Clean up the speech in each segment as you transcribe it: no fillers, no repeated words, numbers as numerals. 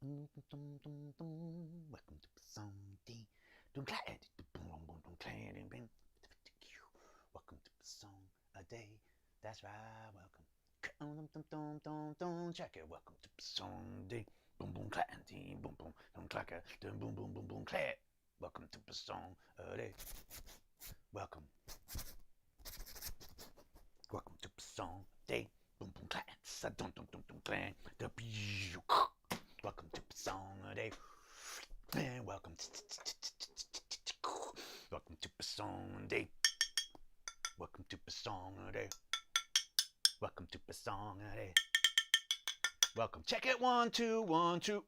Welcome to Sunday. Welcome to song a day. That's right. Welcome. Check it. Welcome to Sunday. Boom boom clanty. Boom boom boom clacker. Boom boom boom boom clack. Welcome to song a day. Welcome. Welcome to song day. Boom boom clanty. Clan. Welcome to song a day. And welcome to song a day. Welcome to song a day. Welcome to song a day. Welcome. Check it. 1 2 1 2.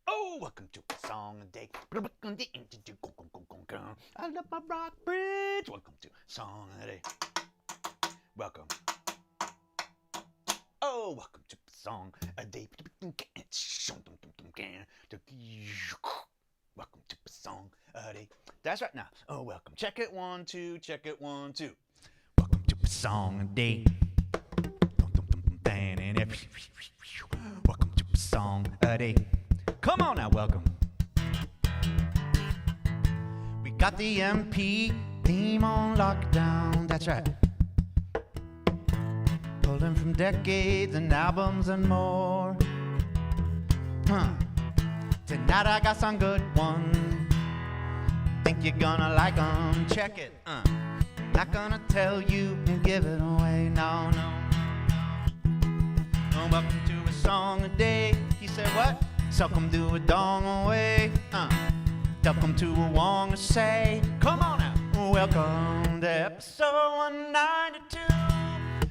Oh, welcome to song a day. I love my rock bridge. Welcome to song a day. Welcome. Oh, welcome to song a day. Welcome to song a day. That's right now. Oh, welcome. Check it. 1 2. Check it. 1 2. Welcome to song a day. Welcome to song a day. Come on now, welcome. We got the MP theme on lockdown. That's right. Pulling from decades and albums and more. Tonight I got some good ones. Think you're gonna like them. Check it. Not gonna tell you and give it away. No, no. Welcome to a song a day. He said what? So come do a dong away. Welcome to a wong to say. Come on now. Welcome to episode 192.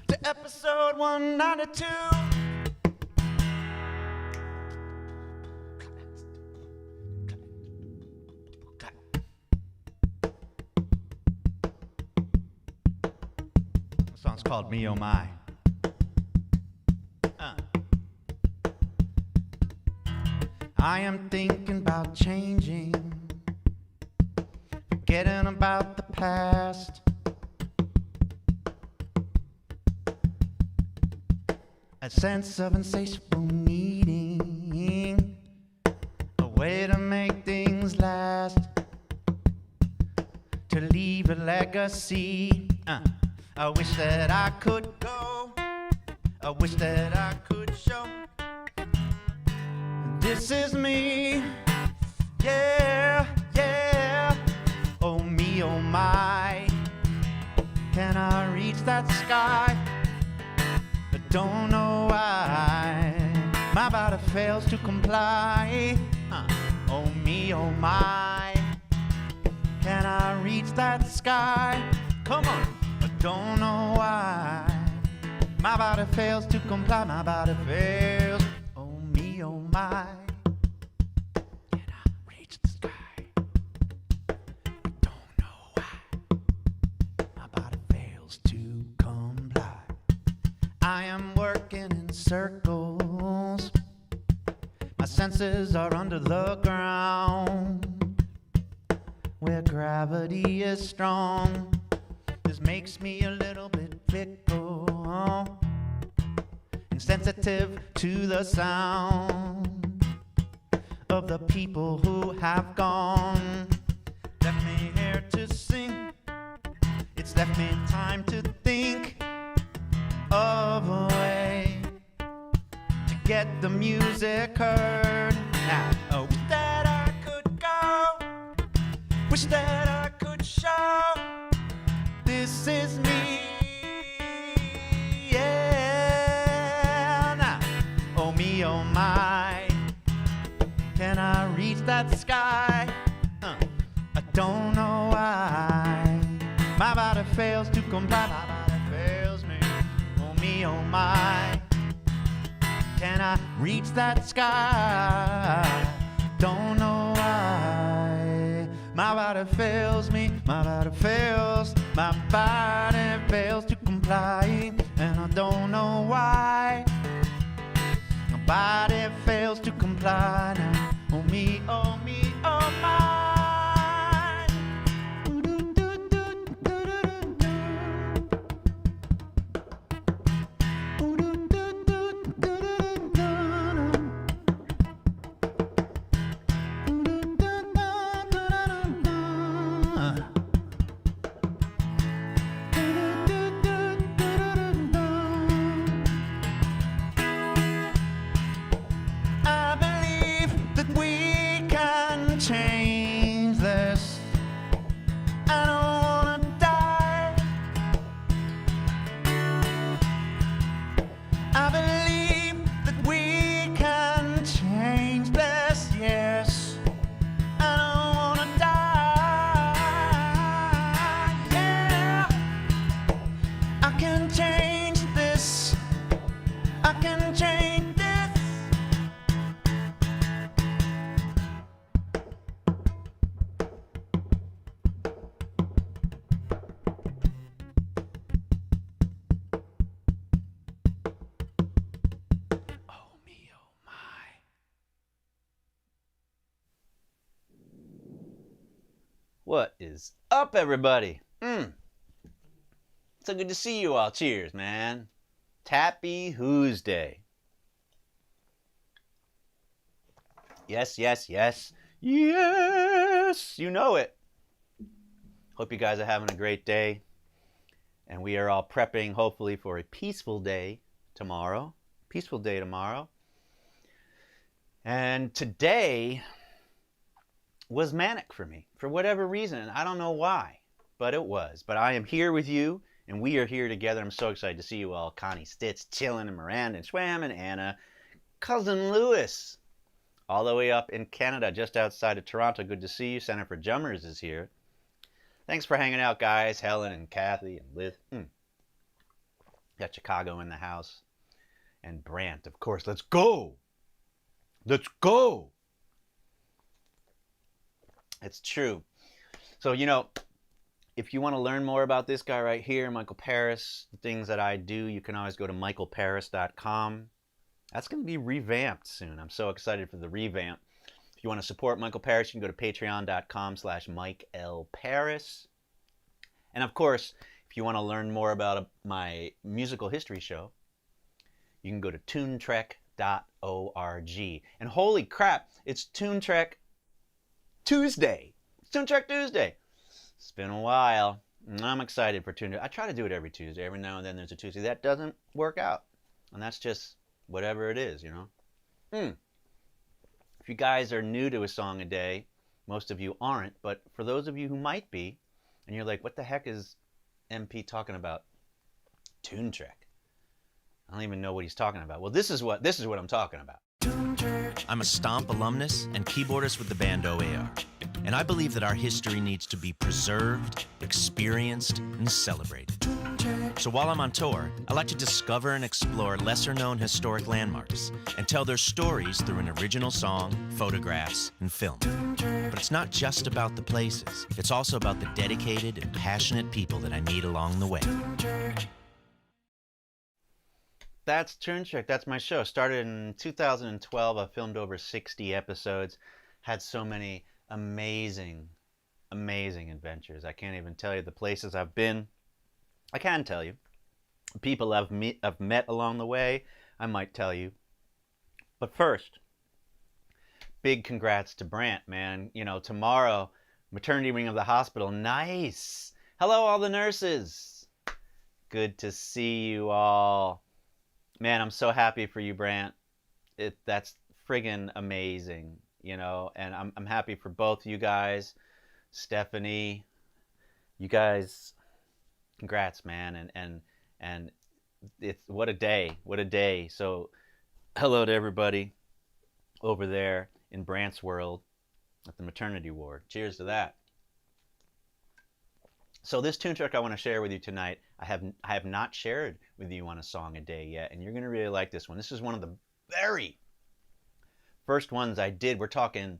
To episode 192. The song's called Me Oh My. I am thinking about changing, forgetting about the past. A sense of insatiable needing, a way to make things last, to leave a legacy. I wish that I could go, I wish that I could show. This is me, yeah, yeah. Oh me, oh my. Can I reach that sky? I don't know why my body fails to comply. Oh me, oh my. Can I reach that sky? Come on. I don't know why my body fails to comply. My body fails. Oh me, oh my. Can I reach the sky? I don't know why my body fails to comply. I am working in circles. My senses are under the ground, where gravity is strong. This makes me a little bit fickle, insensitive to the sound of the people who have gone. Left me here to sing. It's left me time to think of a way to get the music heard. Now, I wish that I could go, wish that I could show. This is me, yeah. Now, oh me, oh my. Can I reach that sky? I don't know why my body fails to comply. My body fails me. Oh me, oh my. Can I reach that sky? Don't know why my body fails me. My body fails. My body fails to comply, and I don't know why my body fails to comply now. Oh me, oh me, oh my. What is up, everybody? So good to see you all. Cheers, man. Tappy Tuesday. Yes, yes, yes. Yes! You know it. Hope you guys are having a great day. And we are all prepping, hopefully, for a peaceful day tomorrow. Peaceful day tomorrow. And today was manic for me, for whatever reason. I don't know why, but it was. But I am here with you, and we are here together. I'm so excited to see you all. Connie Stitz, Chillin', and Miranda, and Schwam, and Anna. Cousin Lewis, all the way up in Canada, just outside of Toronto. Good to see you. Center for Jummers is here. Thanks for hanging out, guys. Helen and Kathy and Liz. Got Chicago in the house. And Brant, of course. Let's go. Let's go. It's true. So, you know, if you want to learn more about this guy right here, Michael Paris, the things that I do, you can always go to michaelparis.com. That's going to be revamped soon. I'm so excited for the revamp. If you want to support Michael Paris, you can go to patreon.com/MikeLParis. And of course, if you want to learn more about my musical history show, you can go to TuneTrek.org. And holy crap, it's TuneTrek Tuesday. It's TuneTrek Tuesday. It's been a while. And I'm excited for TuneTrek. I try to do it every Tuesday. Every now and then there's a Tuesday. That doesn't work out. And that's just whatever it is, you know. If you guys are new to A Song a Day, most of you aren't, but for those of you who might be, and you're like, what the heck is MP talking about? TuneTrek. I don't even know what he's talking about. Well, this is what I'm talking about. I'm a Stomp alumnus and keyboardist with the band OAR, and I believe that our history needs to be preserved, experienced, and celebrated. So while I'm on tour, I like to discover and explore lesser-known historic landmarks and tell their stories through an original song, photographs, and film. But it's not just about the places. It's also about the dedicated and passionate people that I meet along the way. That's TuneTrek. That's my show. Started in 2012. I filmed over 60 episodes. Had so many amazing, amazing adventures. I can't even tell you the places I've been. I can tell you. People I've met along the way, I might tell you. But first, big congrats to Brant, man. You know, tomorrow, maternity wing of the hospital. Nice. Hello, all the nurses. Good to see you all. Man, I'm so happy for you, Brant. That's friggin' amazing, you know, and I'm happy for both you guys. Stephanie, you guys, congrats, man, and it's what a day. So hello to everybody over there in Brant's world at the maternity ward. Cheers to that. So this TuneTrek I want to share with you tonight, I have not shared with you on A Song a Day yet, and you're going to really like this one. This is one of the very first ones I did. We're talking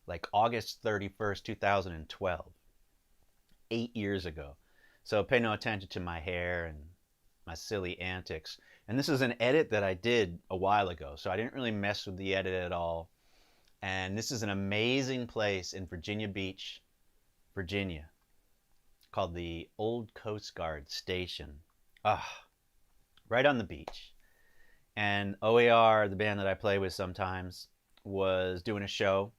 like August 31st, 2012, 8 years ago. So pay no attention to my hair and my silly antics. And this is an edit that I did a while ago, so I didn't really mess with the edit at all. And this is an amazing place in Virginia Beach, Virginia, called the Old Coast Guard Station. Right on the beach. And OAR, the band that I play with sometimes, was doing a show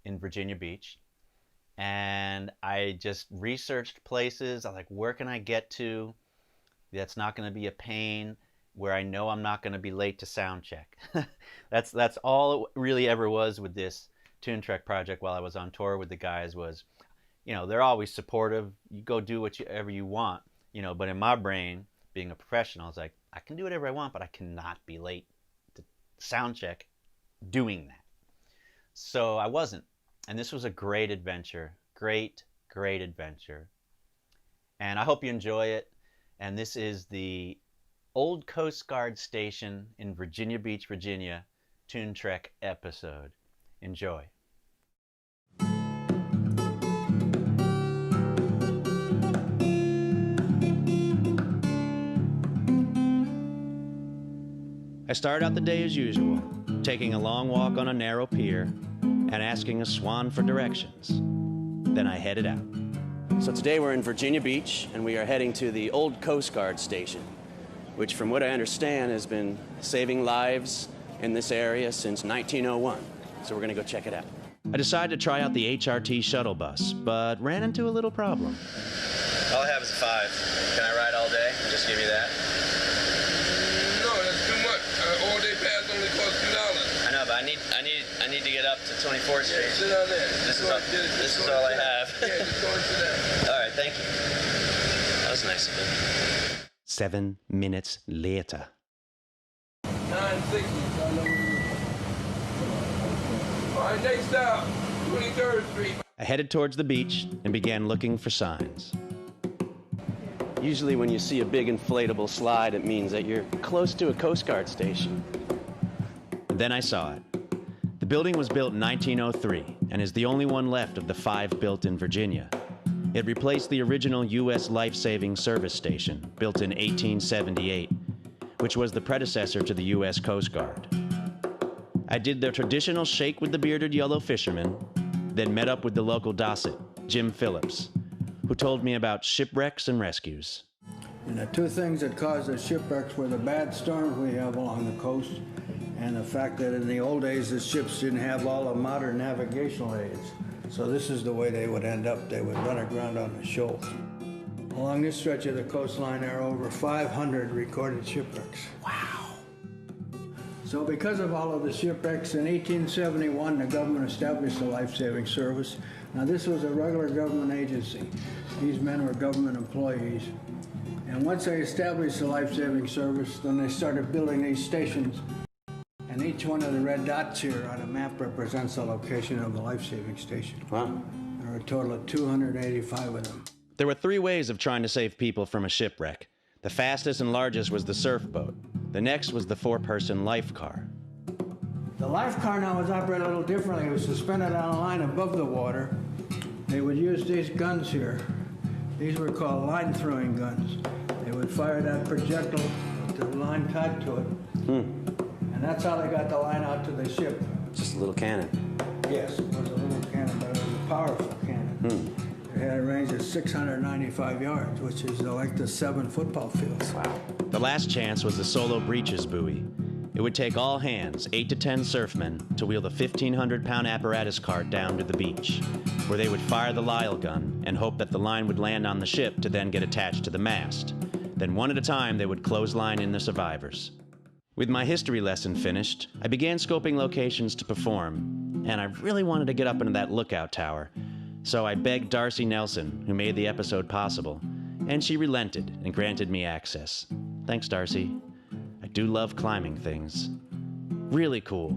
in Virginia Beach. And I just researched places. I was like, where can I get to that's not going to be a pain, where I know I'm not going to be late to sound check. That's all it really ever was with this TuneTrek project while I was on tour with the guys was, you know, they're always supportive. You go do whatever you want, you know, but in my brain, being a professional, I was like, I can do whatever I want, but I cannot be late to sound check doing that. So I wasn't. And this was a great adventure. Great adventure. And I hope you enjoy it. And this is the Old Coast Guard Station in Virginia Beach, Virginia, TuneTrek episode. Enjoy. I started out the day as usual, taking a long walk on a narrow pier and asking a swan for directions. Then I headed out. So today we're in Virginia Beach, and we are heading to the old Coast Guard station, which from what I understand has been saving lives in this area since 1901. So we're gonna go check it out. I decided to try out the HRT shuttle bus, but ran into a little problem. All I have is a 5. Can I ride all day and just give you that? No, that's too much. All day pass only costs $2. I know, but I need to get up to 24th Street. Sit down there. This is all I have. Yeah, just go and sit down. All right, thank you. That was nice of you. 7 minutes later. 960. All right, next stop, 23rd Street. I headed towards the beach and began looking for signs. Usually when you see a big inflatable slide, it means that you're close to a Coast Guard station. Then I saw it. The building was built in 1903 and is the only one left of the 5 built in Virginia. It replaced the original U.S. Life-Saving Service Station, built in 1878, which was the predecessor to the U.S. Coast Guard. I did the traditional shake with the bearded yellow fisherman, then met up with the local Dosset, Jim Phillips, who told me about shipwrecks and rescues. And the two things that caused the shipwrecks were the bad storms we have along the coast and the fact that in the old days the ships didn't have all the modern navigational aids. So this is the way they would end up. They would run aground on the shoals. Along this stretch of the coastline there are over 500 recorded shipwrecks. Wow. So because of all of the shipwrecks, in 1871 the government established the Life-Saving Service. Now this was a regular government agency. These men were government employees. And once they established the Life-Saving Service, then they started building these stations. And each one of the red dots here on a map represents the location of the life-saving station. Wow. There are a total of 285 of them. There were 3 ways of trying to save people from a shipwreck. The fastest and largest was the surf boat. The next was the 4-person life car. The life car now was operated a little differently. It was suspended on a line above the water. They would use these guns here. These were called line-throwing guns. They would fire that projectile with the line tied to it. And that's how they got the line out to the ship. Just a little cannon. Yes, it was a little cannon, but it was a powerful cannon. It had a range of 695 yards, which is like the 7 football fields. Wow. The last chance was the solo breeches buoy. It would take all hands, 8 to 10 surfmen, to wheel the 1,500-pound apparatus cart down to the beach, where they would fire the Lyle gun and hope that the line would land on the ship to then get attached to the mast. Then one at a time, they would clothesline in the survivors. With my history lesson finished, I began scoping locations to perform, and I really wanted to get up into that lookout tower. So I begged Darcy Nelson, who made the episode possible, and she relented and granted me access. Thanks, Darcy. I do love climbing things. Really cool.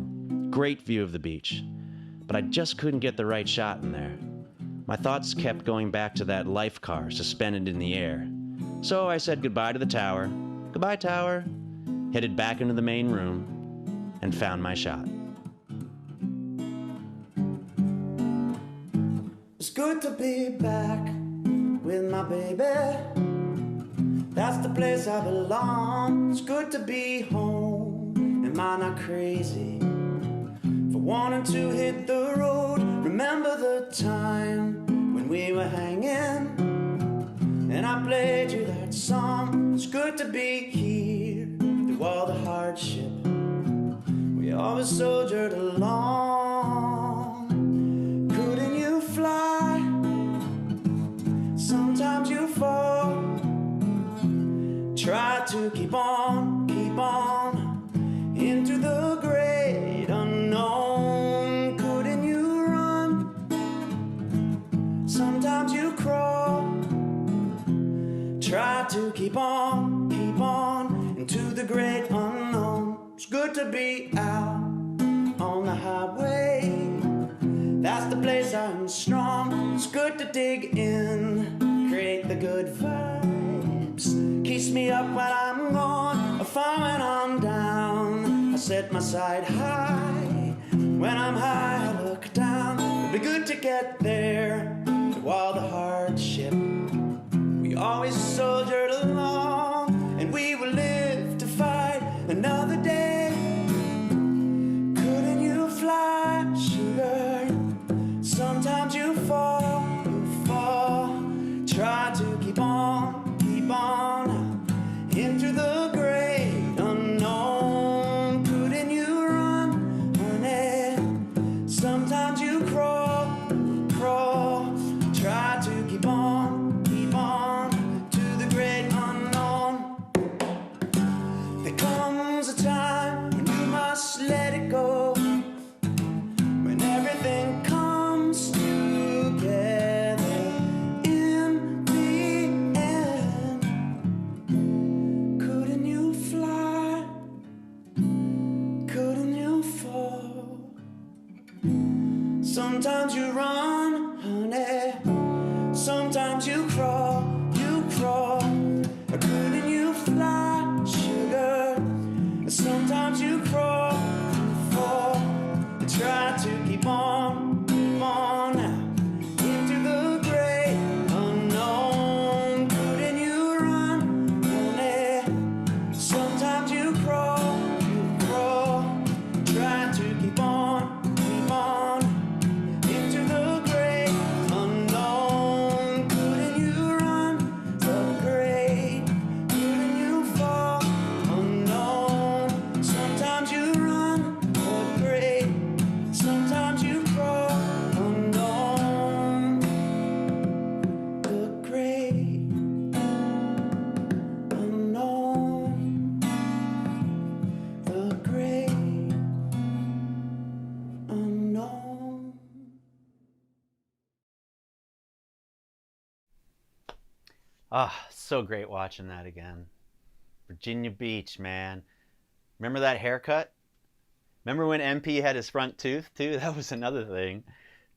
Great view of the beach. But I just couldn't get the right shot in there. My thoughts kept going back to that life car suspended in the air. So I said goodbye to the tower. Goodbye, tower. Headed back into the main room and found my shot. It's good to be back with my baby. That's the place I belong. It's good to be home. Am I not crazy for wanting to hit the road? Remember the time when we were hanging and I played you that song. It's good to be here through all the hardship. We always soldiered along. Couldn't you fly? Sometimes you fall. Try to keep on into the great unknown. Couldn't you run? Sometimes you crawl. Try to keep on into the great unknown. It's good to be out on the highway. That's the place I'm strong. It's good to dig in, create the good vibes. Keeps me up when I'm gone, or far when I'm down. I set my side high. When I'm high, I look down. It'll be good to get there through all the hardship. We always soldiered along, and we will live to fight another day. Couldn't you fly, sugar? Sometimes you fall. to keep on into the great unknown. Couldn't you run, honey? Sometimes you crawl. Try to keep on to the great unknown. There comes a time when you must let it go, when everything comes together in the end. Couldn't you fly? Couldn't you fall? Sometimes you run, honey. Sometimes you crawl. Couldn't you fly, sugar? Sometimes you crawl, fall. Try to keep on now into the great unknown. Couldn't you run, honey? Sometimes you crawl. Try to keep on into the great unknown. Couldn't you run the great? Couldn't you fall unknown? Sometimes you run the great. Sometimes you crawl unknown. The great unknown. The great unknown. Ah, so great watching that again. Virginia Beach, man. Remember that haircut? Remember when MP had his front tooth too? That was another thing.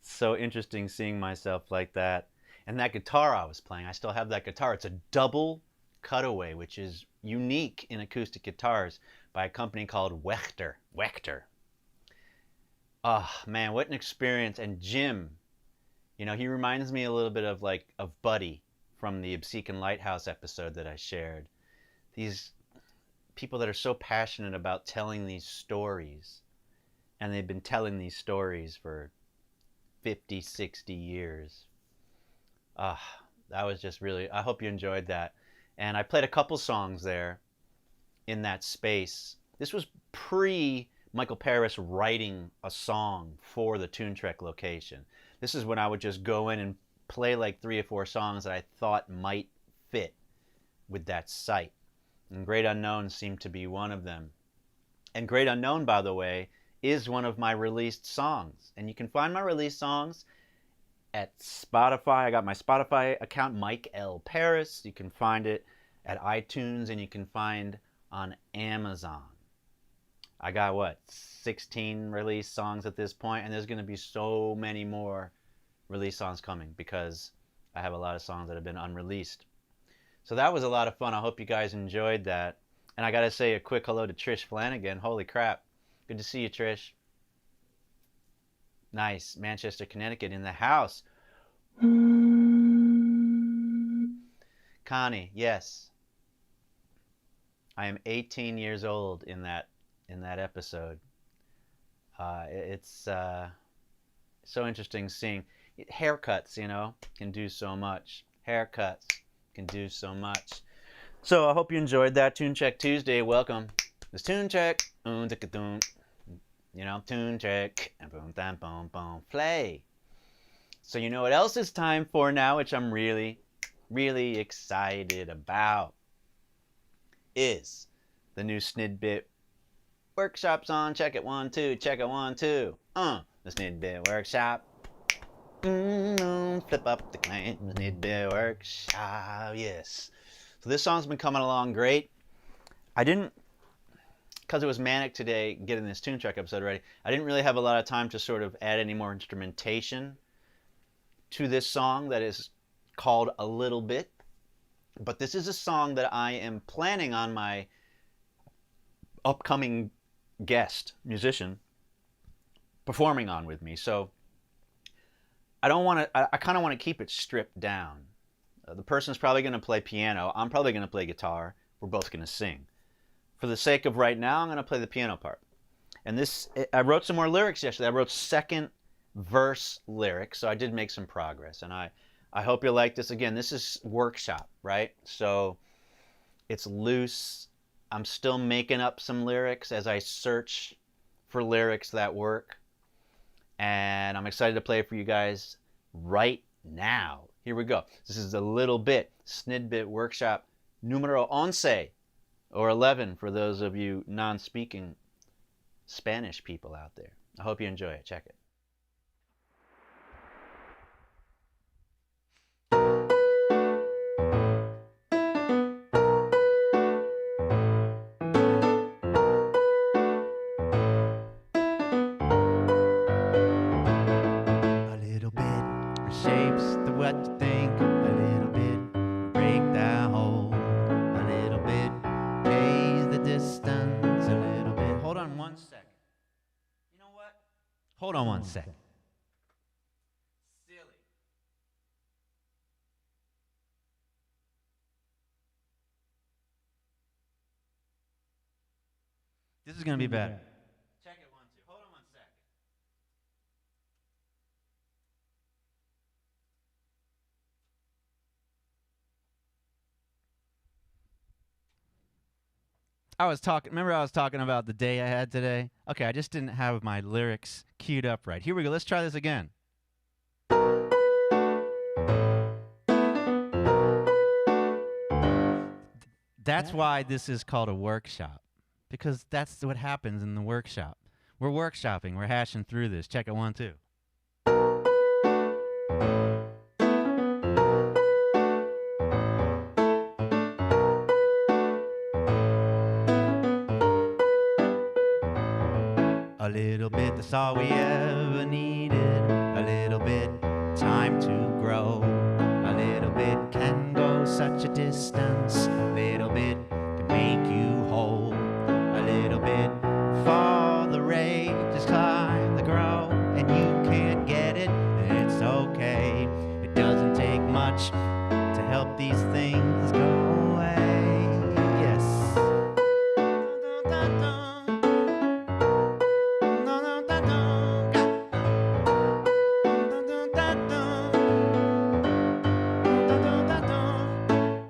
So interesting seeing myself like that. And that guitar I was playing, I still have that guitar. It's a double cutaway, which is unique in acoustic guitars, by a company called Wechter. Ah, man, what an experience. And Jim, you know, he reminds me a little bit of Buddy from the Obsequion Lighthouse episode that I shared. These people that are so passionate about telling these stories, and they've been telling these stories for 50, 60 years. That was just really, I hope you enjoyed that. And I played a couple songs there in that space. This was pre Michael Paris writing a song for the TuneTrek location. This is when I would just go in and play like 3 or 4 songs that I thought might fit with that site. And Great Unknown seemed to be one of them. And Great Unknown, by the way, is one of my released songs. And you can find my released songs at Spotify. I got my Spotify account, Mike L. Paris. You can find it at iTunes, and you can find on Amazon. I got, 16 released songs at this point, and there's going to be so many more release songs coming because I have a lot of songs that have been unreleased. So that was a lot of fun. I hope you guys enjoyed that. And I got to say a quick hello to Trish Flanagan. Holy crap. Good to see you, Trish. Nice. Manchester, Connecticut in the house. Connie, yes. I am 18 years old in that episode. It's so interesting seeing haircuts, you know, can do so much. Haircuts can do so much. So I hope you enjoyed that. TuneTrek Tuesday, welcome. It's TuneTrek, you know, TuneTrek, and boom, bam, boom, boom, play. So you know what else it's time for now, which I'm really, really excited about, is the new Snidbit workshop's on. Check it 1, 2, check it 1, 2. The Snidbit workshop. Flip up the claim, the Snidbit workshop, yes. So this song's been coming along great. I didn't, because it was manic today getting this TuneTrek episode ready, I didn't really have a lot of time to sort of add any more instrumentation to this song that is called A Little Bit. But this is a song that I am planning on my upcoming guest musician performing on with me. So I kind of want to keep it stripped down. The person's probably going to play piano. I'm probably going to play guitar. We're both going to sing. For the sake of right now, I'm going to play the piano part. And this, I wrote some more lyrics yesterday. I wrote second verse lyrics, so I did make some progress. And I I hope you like this. Again, this is workshop, right? So it's loose. I'm still making up some lyrics as I search for lyrics that work. And I'm excited to play it for you guys right now. Here we go. This is a little bit Snidbit workshop numero 11, or 11 for those of you non-speaking Spanish people out there. I hope you enjoy it. Check it. A little bit shapes the what you think. A little bit break that hole. A little bit pays the distance. A little bit. Hold on 1 second. You know what? Hold on 1 second. Silly. This is gonna be better. Check it 1, 2. Hold on 1 second. Remember I was talking about the day I had today? Okay, I just didn't have my lyrics queued up right. Here we go. Let's try this again. That's why this is called a workshop, because that's what happens in the workshop. We're workshopping. We're hashing through this. Check it 1, 2. A little bit, that's all we ever needed. A little bit, time to grow. A little bit can go such a distance. A little bit can make you whole. A little bit for the rate, just climb the grow. And you can't get it, and it's okay. It doesn't take much to help these things go away. Yes.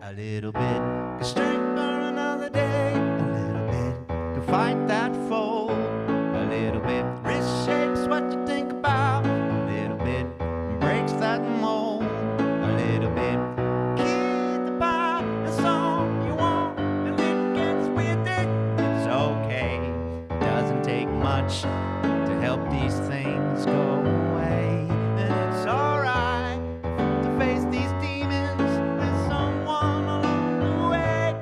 A little bit can strength for another day. A little bit can fight that foe. A little bit reshapes what you think about. A little bit breaks that mold. A little bit keep the bar and song you want. And it gets with it. It's okay. Doesn't take much to help these things go away. And it's alright to face these demons with someone along the way.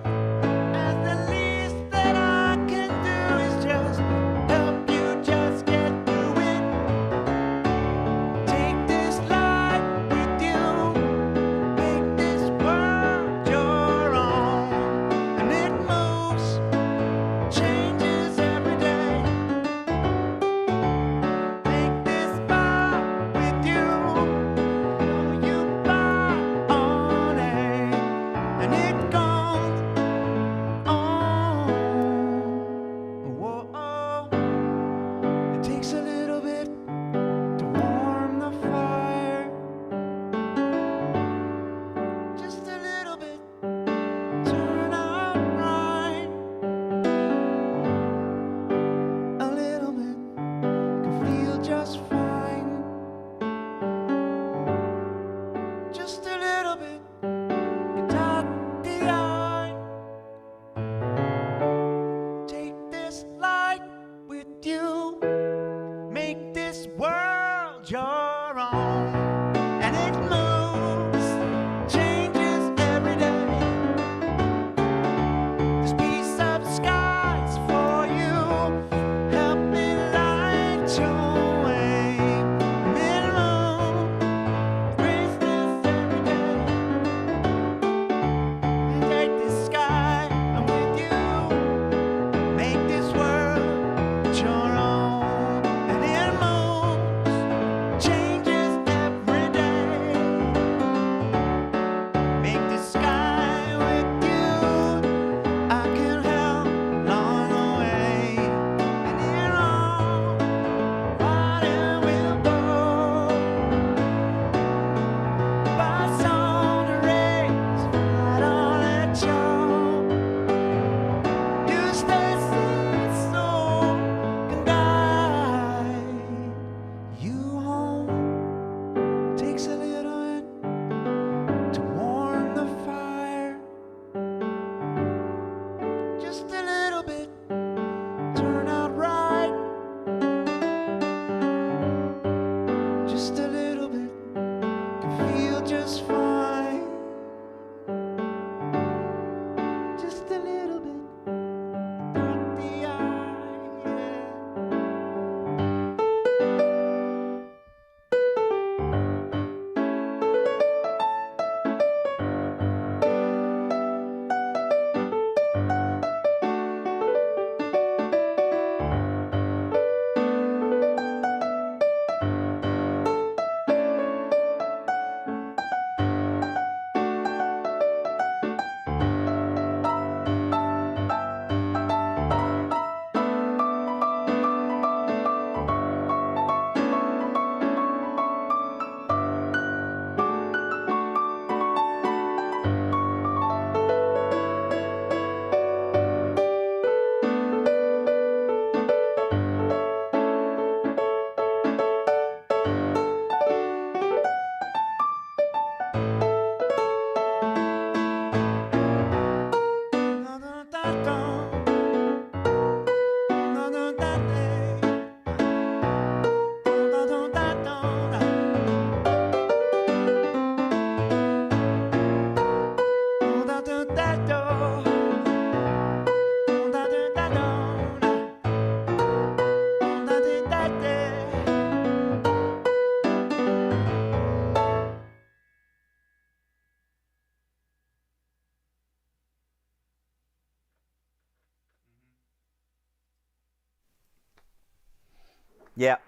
Yeah,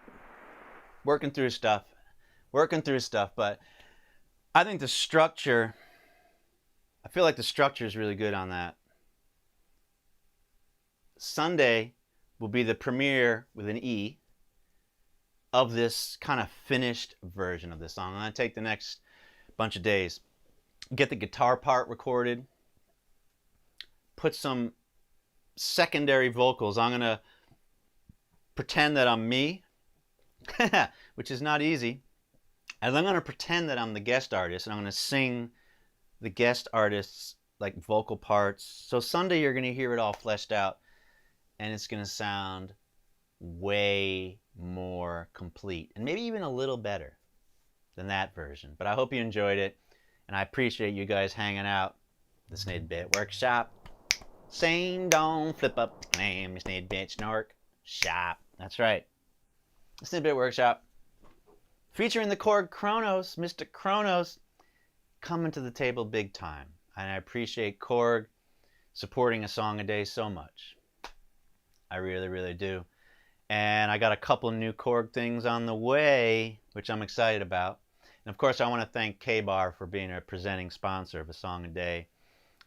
working through stuff, but I think the structure, I feel like the structure is really good on that. Sunday will be the premiere with an E of this kind of finished version of this song. I'm going to take the next bunch of days, get the guitar part recorded, put some secondary vocals. I'm going to pretend that I'm me, which is not easy. And I'm going to pretend that I'm the guest artist, and I'm going to sing the guest artist's like vocal parts. So Sunday you're going to hear it all fleshed out, and it's going to sound way more complete, and maybe even a little better than that version. But I hope you enjoyed it, and I appreciate you guys hanging out. The Snid Bit Workshop. Sing, don't flip up, claim, Snid Bit Snork Shop. That's right. The Snid Bit Workshop. Featuring the Korg Kronos, Mr. Kronos, coming to the table big time. And I appreciate Korg supporting a song a day so much. I really, really do. And I got a couple new Korg things on the way, which I'm excited about. And of course, I want to thank K-Bar for being a presenting sponsor of A Song a Day.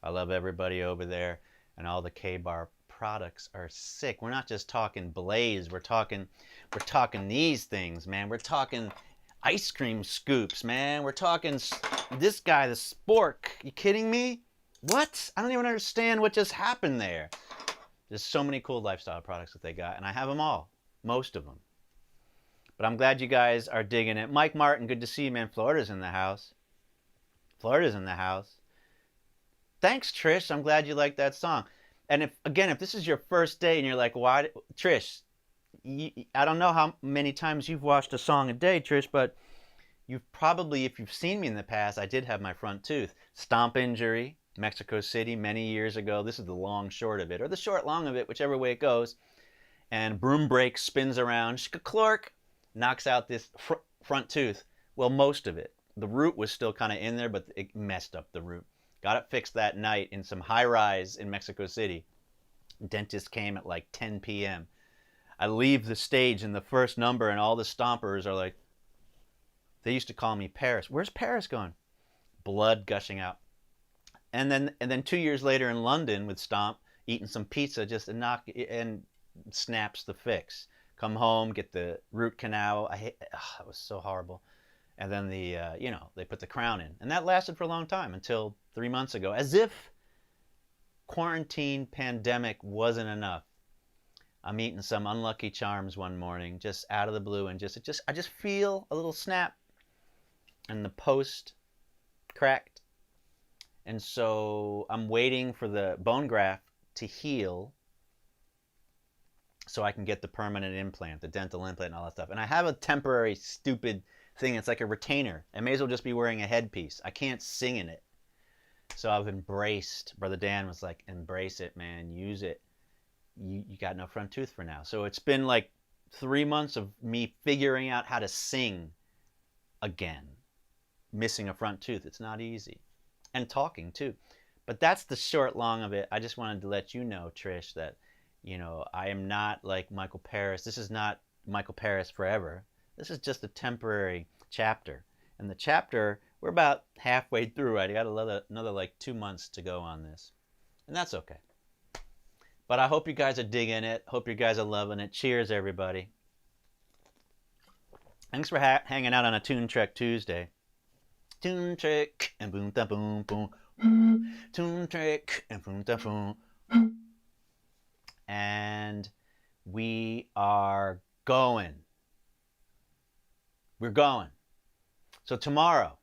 I love everybody over there, and all the K-Bar products are sick. We're not just talking Blaze. We're talking these things, man. We're talking ice cream scoops, man. We're talking this guy, the Spork. You kidding me? What? I don't even understand what just happened there. There's so many cool lifestyle products that they got, and I have them all, most of them. But I'm glad you guys are digging it. Mike Martin, good to see you, man. Florida's in the house. Florida's in the house. Thanks, Trish. I'm glad you liked that song. And if this is your first day and you're like, why, Trish, I don't know how many times you've watched A Song a Day, Trish, but you've probably, if you've seen me in the past, I did have my front tooth. Stomp injury, Mexico City, many years ago. This is the long short of it, or the short long of it, whichever way it goes. And broom brake spins around, shka-clork, knocks out this front tooth. Well, most of it. The root was still kind of in there, but it messed up the root. Got it fixed that night in some high-rise in Mexico City. Dentist came at like 10 p.m. I leave the stage in the first number, and all the stompers are like, they used to call me Paris. Where's Paris going? Blood gushing out. And then 2 years later in London with Stomp, eating some pizza, just a knock and snaps the fix. Come home, get the root canal. It was so horrible. And then they put the crown in, and that lasted for a long time until 3 months ago, as if quarantine pandemic wasn't enough. I'm eating some Unlucky Charms one morning, just out of the blue, and I just feel a little snap, and the post cracked, and so I'm waiting for the bone graft to heal, so I can get the permanent implant, the dental implant, and all that stuff. And I have a temporary stupid thing. It's like a retainer. I may as well just be wearing a headpiece. I can't sing in it. So I've embraced. Brother Dan was like, embrace it, man. Use it. You got no front tooth for now. So it's been like 3 months of me figuring out how to sing again. Missing a front tooth. It's not easy. And talking too. But that's the short long of it. I just wanted to let you know, Trish, that, I am not like Michael Paris. This is not Michael Paris forever. This is just a temporary chapter. And the chapter, we're about halfway through. I got another like 2 months to go on this. And that's okay. But I hope you guys are digging it. Hope you guys are loving it. Cheers, everybody. Thanks for hanging out on a TuneTrek Tuesday. TuneTrek and boom da boom boom. TuneTrek and boom da boom. And we are going. We're going. So tomorrow,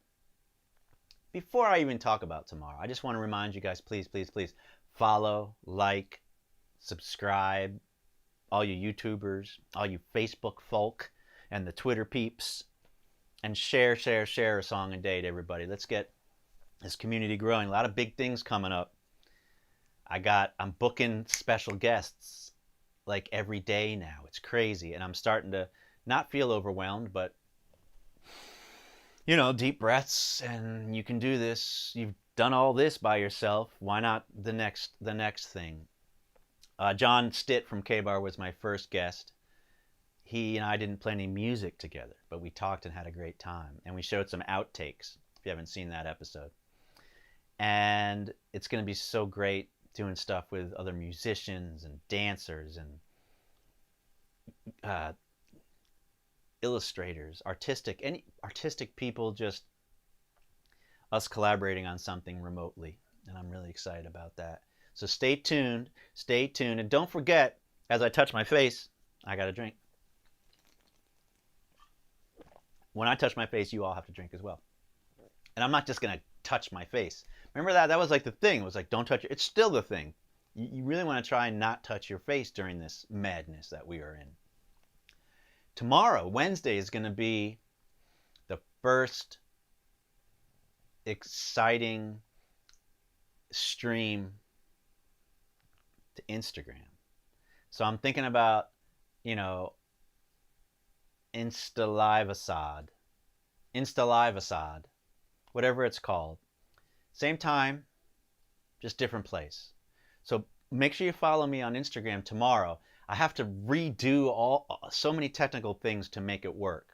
before I even talk about tomorrow, I just want to remind you guys, please, please, please, follow, like, subscribe, all you YouTubers, all you Facebook folk, and the Twitter peeps, and share A Song a Day to everybody. Let's get this community growing. A lot of big things coming up. I'm booking special guests like every day now. It's crazy. And I'm starting to not feel overwhelmed, but deep breaths, and you can do this. You've done all this by yourself. Why not the next thing? John Stitt from K-Bar was my first guest. He and I didn't play any music together, but we talked and had a great time. And we showed some outtakes, if you haven't seen that episode. And it's going to be so great doing stuff with other musicians and dancers and illustrators, any artistic people, just us collaborating on something remotely. And I'm really excited about that. So stay tuned. And don't forget, as I touch my face, I got to drink. When I touch my face, you all have to drink as well. And I'm not just going to touch my face. Remember that? That was like the thing. It was like, don't touch it. It's still the thing. You really want to try and not touch your face during this madness that we are in. Tomorrow, Wednesday, is going to be the first exciting stream to Instagram. So I'm thinking about, Insta-Live-Assad, whatever it's called. Same time, just different place. So make sure you follow me on Instagram tomorrow. I have to redo so many technical things to make it work.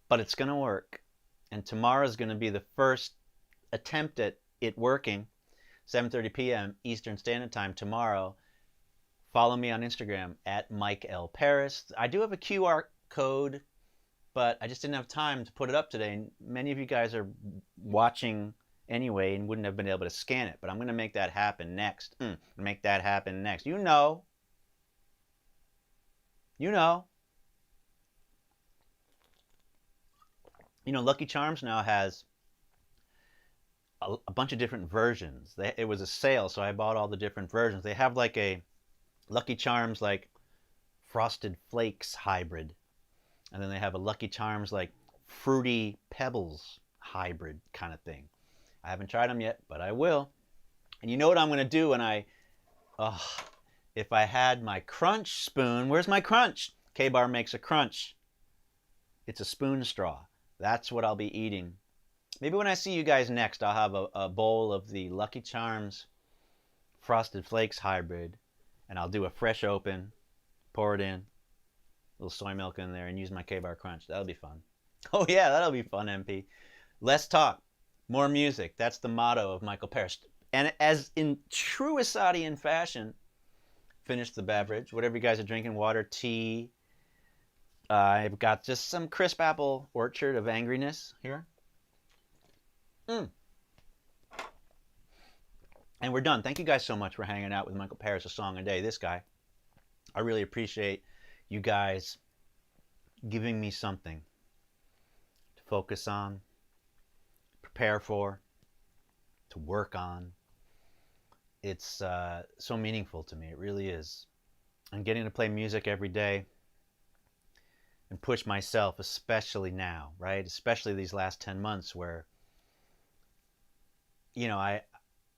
But it's going to work. And tomorrow is going to be the first attempt at it working. 7:30 p.m. Eastern Standard Time tomorrow. Follow me on Instagram at Mike L. Paris. I do have a QR code, but I just didn't have time to put it up today. Many of you guys are watching anyway and wouldn't have been able to scan it, but I'm going to make that happen next. Make that happen next. You know. Lucky Charms now has a bunch of different versions. It was a sale, so I bought all the different versions. They have like a Lucky Charms like Frosted Flakes hybrid. And then they have a Lucky Charms like Fruity Pebbles hybrid kind of thing. I haven't tried them yet, but I will. And you know what I'm going to do when if I had my crunch spoon. Where's my crunch? K-Bar makes a crunch. It's a spoon straw. That's what I'll be eating. Maybe when I see you guys next, I'll have a bowl of the Lucky Charms Frosted Flakes hybrid. And I'll do a fresh open, pour it in, a little soy milk in there, and use my K-Bar Crunch. That'll be fun. Oh yeah, that'll be fun, MP. Less talk, more music. That's the motto of Michael Paris. And as in true Assadian fashion, finish the beverage. Whatever you guys are drinking, water, tea. I've got just some crisp apple orchard of angriness here. And we're done. Thank you guys so much for hanging out with Michael Paris, a song a day. This guy. I really appreciate you guys giving me something to focus on, prepare for, to work on. It's so meaningful to me. It really is. And getting to play music every day and push myself, especially now, right? Especially these last 10 months where,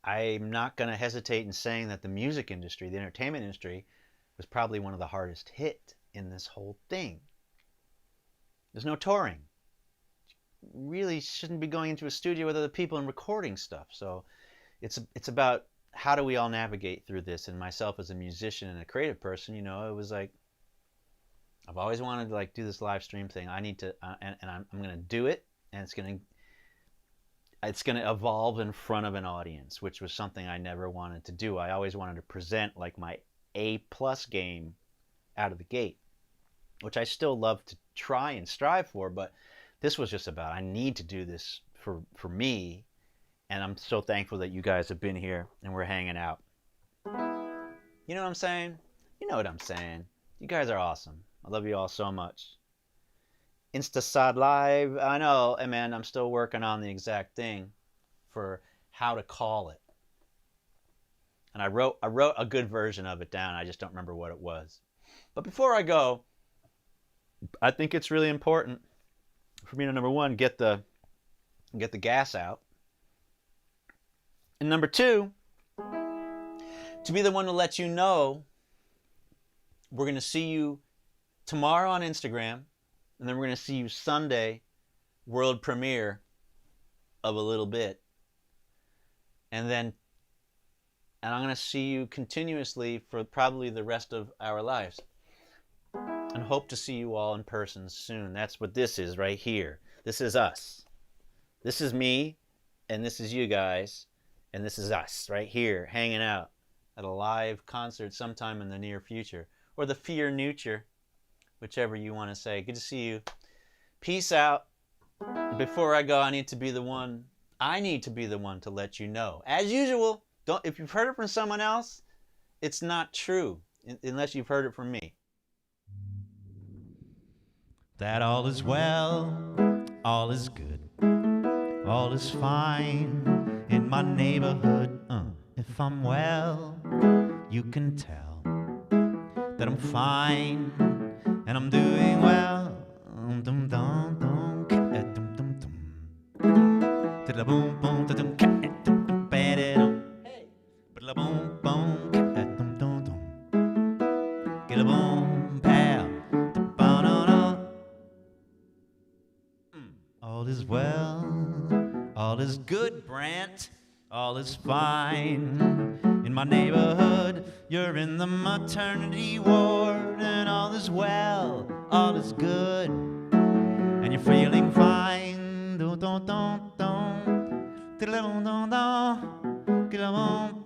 I'm not going to hesitate in saying that the music industry, the entertainment industry, was probably one of the hardest hit in this whole thing. There's no touring. You really shouldn't be going into a studio with other people and recording stuff. So it's about how do we all navigate through this. And myself as a musician and a creative person, it was like, I've always wanted to do this live stream thing. I need to, and I'm going to do it, and it's going to evolve in front of an audience, which was something I never wanted to do. I always wanted to present like my A+ game out of the gate, which I still love to try and strive for, but this was just about, I need to do this for me, and I'm so thankful that you guys have been here and we're hanging out. You know what I'm saying? You know what I'm saying. You guys are awesome. I love you all so much. Instasad Live. I know, man, I'm still working on the exact thing for how to call it. And I wrote a good version of it down. I just don't remember what it was. But before I go, I think it's really important for me to, number one, get the gas out. And number two, to be the one to let you know, we're going to see you tomorrow on Instagram, and then we're going to see you Sunday, world premiere of A Little Bit. And I'm going to see you continuously for probably the rest of our lives. And hope to see you all in person soon. That's what this is right here. This is us. This is me, and this is you guys, and this is us right here hanging out at a live concert sometime in the near future, or the fear future, whichever you want to say. Good to see you. Peace out. Before I go, I need to be the one to let you know. As usual, if you've heard it from someone else, it's not true unless you've heard it from me. That all is well, all is good, all is fine in my neighborhood. If I'm well, you can tell that I'm fine and I'm doing well. Dum dum dum, dum dum dum, da boom boom, da dum dum, ba dum, ba boom boom, dum dum dum, get a boom, pal, ba da da. All is well, all is good, Brant. All is fine in my neighborhood. You're in the maternity ward, and all is well, all is good, and you're feeling fine. Don't, don't, don't, don't, don't, don't, don't,